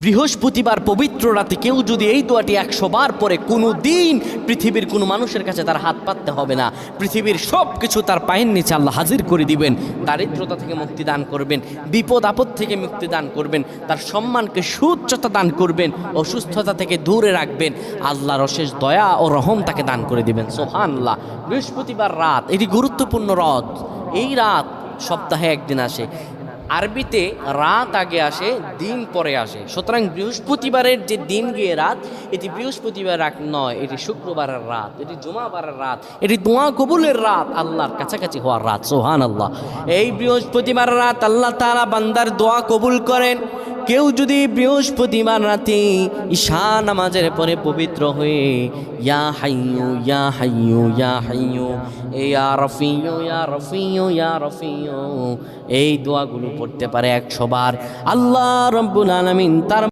বৃহস্পতিবার পবিত্র রাতে কেউ যদি এই দোয়াটি 100 বার পরে কোনো দিন পৃথিবীর কোনো মানুষের কাছে তার হাত পাততে হবে না। পৃথিবীর সব কিছু তার পায়ের নিচে আল্লাহ হাজির করে দিবেন। দারিদ্রতা থেকে মুক্তি দান করবেন, বিপদ আপদ থেকে মুক্তি দান করবেন, তার সম্মানকে সুউচ্চতা দান করবেন, অসুস্থতা থেকে দূরে রাখবেন। আল্লাহর অশেষ দয়া ও রহম তাকে দান করে দিবেন। সুবহানাল্লাহ। বৃহস্পতিবার রাত এটি গুরুত্বপূর্ণ রাত। এই রাত সপ্তাহে একদিন আসে। আরবিতে রাত আগে আসে, দিন পরে আসে। সুতরাং বৃহস্পতিবারের যে দিন গিয়ে রাত, এটি বৃহস্পতিবার রাত নয়, এটি শুক্রবারের রাত, এটি জুমাবারের রাত, এটি দোয়া কবুলের রাত, আল্লাহর কাছাকাছি হওয়ার রাত। সুবহানাল্লাহ। এই বৃহস্পতিবার রাত আল্লাহ তাআলা বান্দার দোয়া কবুল করেন। কেউ যদি বৃহস্পতিবার রাতে ঈশা নামাজের পরে পবিত্র হয়ে ইয়া হাইয়ু ইয়া হাইয়ু ইয়া হাইয়ু ইয়া রফিয়ু ইয়া রফিয়ু ইয়া রফিয়ু এই দোয়াগুলো পড়তে পারে 100 বার, আল্লাহ রাব্বুল আলামিন তার